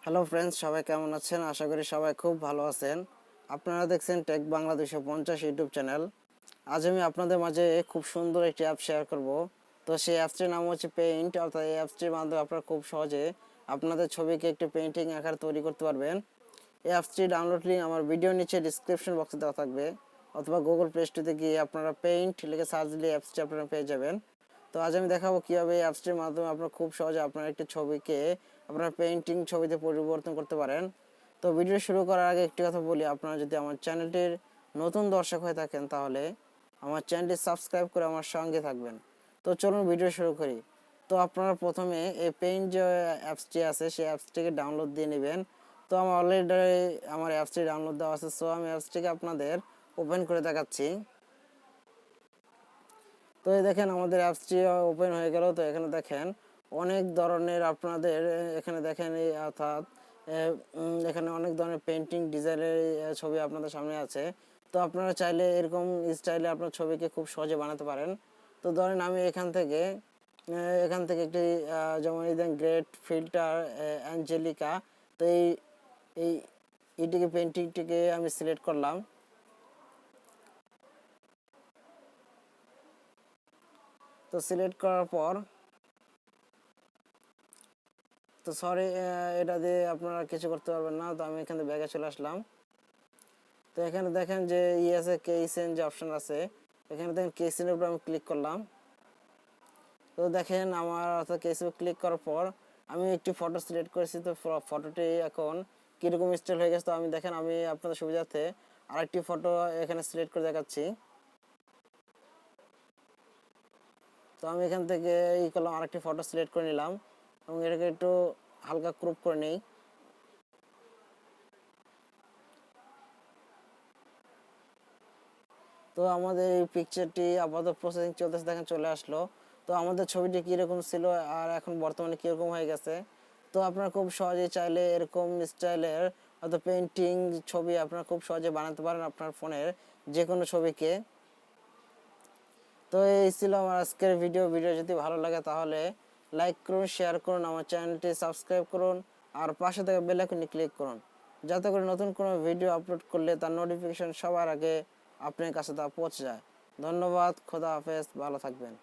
Hello friends, সবাই কেমন আছেন? আশা করি সবাই খুব ভালো আছেন। আপনারা দেখছেন টেক বাংলা 250 ইউটিউব চ্যানেল। আজ আমি আপনাদের মাঝে খুব সুন্দর একটি অ্যাপ শেয়ার করব। তো সেই অ্যাপসটির নাম হচ্ছে পেইন্ট। অর্থাৎ এই অ্যাপসটির মাধ্যমে আপনারা খুব সহজে আপনাদের ছবিকে একটি পেইন্টিং আকারে তৈরি করতে পারবেন। এই অ্যাপসটির ডাউনলোড লিঙ্ক আমার ভিডিওর নিচে ডিসক্রিপশন বক্সে দেওয়া থাকবে, অথবা গুগল প্লে স্টোরে গিয়ে আপনারা পেইন্ট লিখে সার্চ দিলে অ্যাপসটি আপনারা পেয়ে যাবেন। তো আজ আমি দেখাবো কীভাবে এই অ্যাপসটির মাধ্যমে আপনারা খুব সহজে আপনার একটি ছবিকে আপনার পেইন্টিং ছবিতে পরিবর্তন করতে পারেন। তো ভিডিও শুরু করার আগে একটি কথা বলি, আপনারা যদি আমার চ্যানেলটির নতুন দর্শক হয়ে থাকেন তাহলে আমার চ্যানেলটি সাবস্ক্রাইব করে আমার সঙ্গে থাকবেন। তো চলুন ভিডিও শুরু করি। তো আপনারা প্রথমে এই পেইন্ট যে অ্যাপসটি আছে সেই অ্যাপসটিকে ডাউনলোড দিয়ে নেবেন। তো আমার অলরেডি আমার অ্যাপসটি ডাউনলোড দেওয়া আছে, সো আমি অ্যাপসটিকে আপনাদের ওপেন করে দেখাচ্ছি। তো এই দেখেন আমাদের অ্যাপসটি ওপেন হয়ে গেল। তো এখানে দেখেন অনেক ধরনের আপনাদের এখানে দেখেন অর্থাৎ এখানে অনেক ধরনের পেন্টিং ডিজাইনের ছবি আপনাদের সামনে আছে। তো আপনারা চাইলে এরকম স্টাইলে আপনার ছবিকে খুব সহজে বানাতে পারেন। তো ধরেন আমি এখান থেকে একটি যেমন এই দেখেন গ্রেট ফিল্টার অ্যাঞ্জেলিকা। তো এই এইটিকে পেন্টিংটিকে আমি সিলেক্ট করলাম। তো সিলেক্ট করার পর তো সরি, এটা দিয়ে আপনারা কিছু করতে পারবেন না। তো আমি এখানে ব্যাগে চলে আসলাম। তো এখানে দেখেন যে আছে কেসেন যে অপশন আছে, এখানে দেখেন কেসেনের উপর আমি ক্লিক করলাম। তো দেখেন আমার অর্থাৎ কেসের উপর ক্লিক করার পর আমি একটি ফটো সিলেক্ট করেছি। তো ফটোটি এখন কীরকম স্টাইল হয়ে গেছে। তো আমি দেখেন আমি আপনাদের সুবিধার্থে আরেকটি ফটো এখানে সিলেক্ট করে দেখাচ্ছি। তো আমি এখান থেকে করলাম, আরেকটি ফটো সিলেক্ট করে নিলাম এবং এটাকে একটু হালকা ক্রপ করে নিই। তো আমাদের এই পিকচারটি আপাতত প্রসেসিং চলতেছে, দেখেন চলে আসলো। তো আমাদের ছবিটি কীরকম ছিল আর এখন বর্তমানে কীরকম হয়ে গেছে। তো আপনারা খুব সহজেই চাইলে এরকম স্টাইলের হয়তো পেন্টিং ছবি আপনারা খুব সহজে বানাতে পারেন আপনার ফোনের যে কোনো ছবিকে। তো এই ছিল আমার আজকের ভিডিও যদি ভালো লাগে তাহলে লাইক করুন, শেয়ার করুন, আমার চ্যানেলটি সাবস্ক্রাইব করুন আর পাশে থাকা বেল আইকনে ক্লিক করুন, যাতে করে নতুন কোনো ভিডিও আপলোড করলে তার নোটিফিকেশন সবার আগে আপনার কাছে তা পৌঁছে যায়। ধন্যবাদ, খোদা হাফেজ, ভালো থাকবেন।